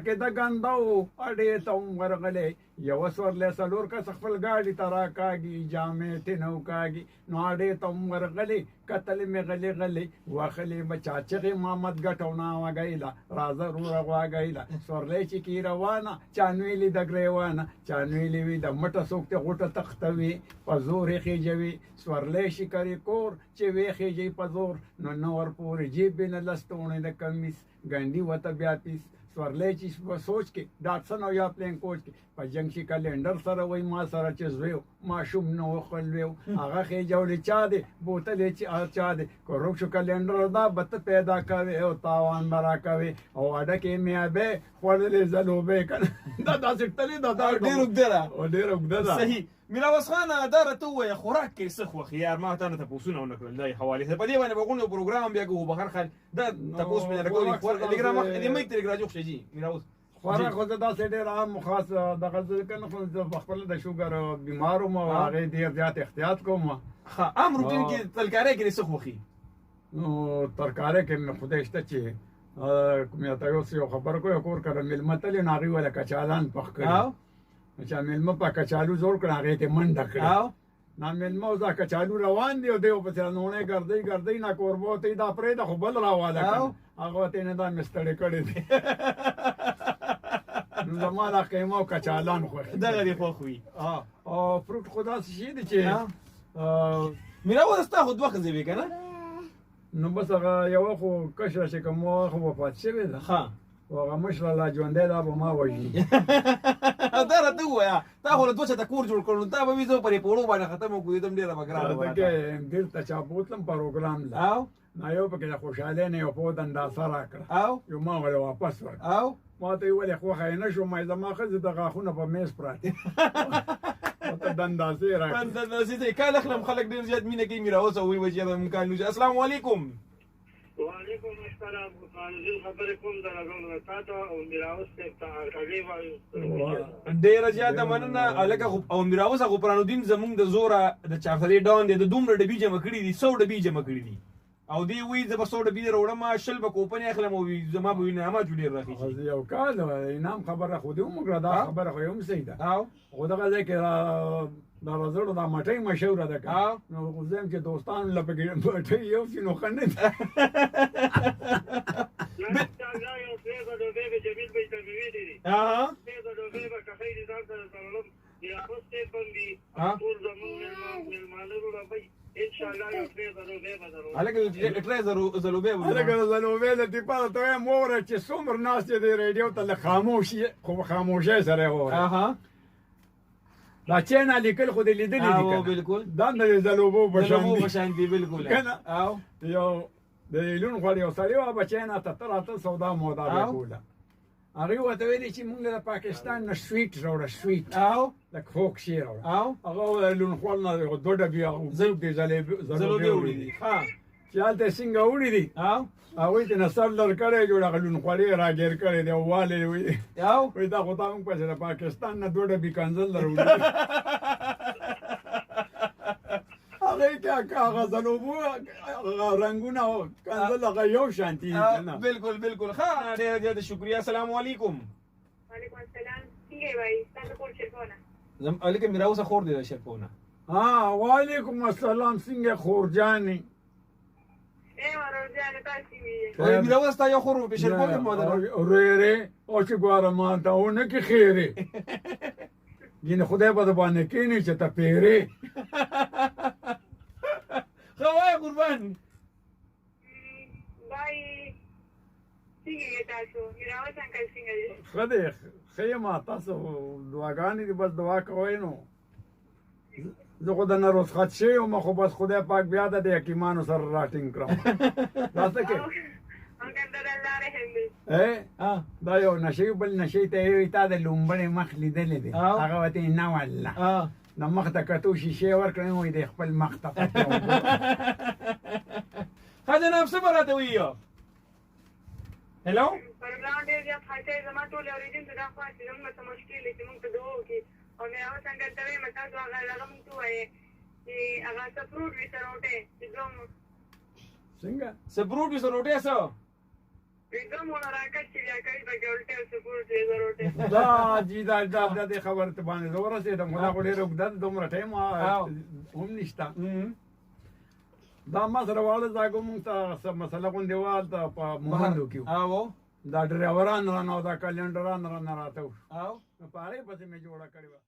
کې د ګندو اډې ته ورغلې یو سورلې سلور کس خپل ګاډي ته راکاږي جامې ته نو کاږي نو اډې ته ورغلې کتل مې غلې غلې واخلې بچاچغې محمد ګټونا وګایلا راځه رو راغایلا سورلې چې کی روانه چانویلې د ګریوانه چانویلې وی د مټه سوکته غټه تختوي په زور خېجوي سورلې شکرې کور چې وی خېجې په زور نو نور پورې جیب نه لستونه د کمیس ګنډي وته بیا پیس سورلې چې سوچ کې ډاکسن او یا پلین کوچ کې په جنگ شي کلندر سره وای ما سره چې زویو ما شوم نو خلویو هغه خېجولې چا دي بوتلې چې چا دي کوروک شو کلندر دا بت پیدا کوي او تاوان برا کوي او اډه کې مې به خولې زلوبه کنه دا داسې تلې دا ډېر وګدره او ډېر وګدره صحیح میراوس خان دا راته وایه خوراک کې څه خوښ یار ما ته نه تپوسونه ونه کړل دای حوالې ته په دې باندې بغونو پروګرام بیا کوو بهر خان دا تپوس مې نه کولی ټلګرام دې مې ټلګرام جوړ شي میراوس خوراک خو دا څه ډېر عام خاص دغه ځکه نه خو خپل د شوګر بیمارو مو هغه ډېر زیات احتیاط کوم ها عام روټین کې ترکارې کې څه خوښي نو ترکارې کې مې خدای شته چې کومه تاسو یو خبر کوی کور کړه ملمتل ناغي ولا کچالان پخ کړو چې ملمه په کچالو زور کړه هغه ته منډه کړه نا ملمه دا کچالو روان دی او دیو په څنګه ګرځي نه کوربو ته دا پرې د خپل راواله هغه ته نه دا مستړی کړی دی نو زما دا قیمه کچالان خو دغه دی خو وي او فروټ خدا شي دي چې میراوس تا خو دوه ځې وکنه نو بس هغه یو خو کشر چې کوم خو وفات شوی ده ها هغه مشر لا ژوندې دا به ما وژني دا راته وایا تا خو دوه چا کور جوړ کړو تا به ویزو پرې پوړو باندې ختم وکړو دم ډیره بګرانه دا کې دل ته چا بوتلم پروګرام لا او نو یو پکې خوشاله نه یو په دندا سره کړ او یو ما ولا واپس ورک او ما ته ویل خو خای نه شو مې زما خزه د غاخونه په میز پراته ته دندا سره دندا سره کله خلک ډیر زیات مینه کوي میراوس او وی وجه ممکن السلام علیکم وعلیکم السلام خانزل خبرې کوم درغون تاسو او میراوس ته تعالی وایو ډیر زیاته مننه الګه او میراوس غو پرانو دین زمونږ د زوره د چارتلې ډاون د دومره ډبي جمع کړی دي 100 ډبي جمع کړی دي او دی وی د 100 ډبي وروړم شل به کوپن اخلم او زما به نه ما جوړ راخی یو کال انعام خبره خو دې موږ دا خبره خو یم سیده او خدغه ځکه دا رزړو دا مټي مشهور ده کا نو زم چې دوستان لپاره مټي یو چې نو خنه زلوبه د ټیپا ته مور چې څومره ناس دې ریډیو ته خاموشي خو خاموشه سره و دا چینه لیکل خو دې لیدلې دي او بالکل دا نه زلوبو بشان دي بالکل او یو د لون خو یو سړی و بچینه ته تر سودا مودا کوله هغه وته ویلي چې موږ د پاکستان نه سویټ راوړه سویټ او د خوک شی راوړه او هغه لون خو نه دوه ډبي زلوبه زلوبه وړي دي ها چې حالت څنګه وړي دي او هغه ته نسل لر کړي جوړ غلون خوړې راګیر کړي دی والي وي او دا خو تاسو په پاکستان نه دوه ډبي کنزل لرو هغه کې هغه زلوبو رنگونه کنزل هغه یو شانتي بالکل ها ډېر ډېر شکریا السلام علیکم وعلیکم السلام څنګه وای تاسو کور شپونه زم علیکم میراوس خور دی شپونه ها وعلیکم السلام څنګه خورجاني میراوس تا یو خور په شپونه مو ده رېره او چې ګوره ما ته ونه کې خیره ګینه خدای په باندې کینی چې ته پیری خوای قربان بای څنګه تاسو میراوس انکل څنګه دي خدای خیمه تاسو دعاګانې دې بس دعا کوئ نو زه خو د نه رخصت شوی یم خو بس خدای پاک بیا د حکیمانو سره راټینګ کړم تاسو کې دا یو نشي بل نشي ته وي تا د لومبړې مخ لیدلې دي هغه وته نه والله نو مخ ته کتو شیشه ورکړم وي د خپل مخ ته خدای نفس براته ویو هلو پروګرام ډیر زیات خاصه زما ټول اوریدل دا خو چې موږ ته مشکل دي موږ ته دوه کې او مې هغه څنګه ته مې تاسو هغه لږه موږ ته وایي چې هغه څه فروټ وي سره وټه چې دوم څنګه څه فروټ وي سره وټه څه एकदम مونږ راکړی بیا کوي په ګولټه او سپورټ یې ضرورت دا جی دا د خبر ته باندې زه ورسېدم خو دا خو ډېر اوږده ده، دومره ټایم هم نشته. دا ما سره واړه زاګو مونږ ته څه مسله غوندې وه هلته په مومندو کې وو. او دا ډرایوران رانه او دا کلنډران رانه راته وو، او نو په هغې پسې مې جوړه کړې وه.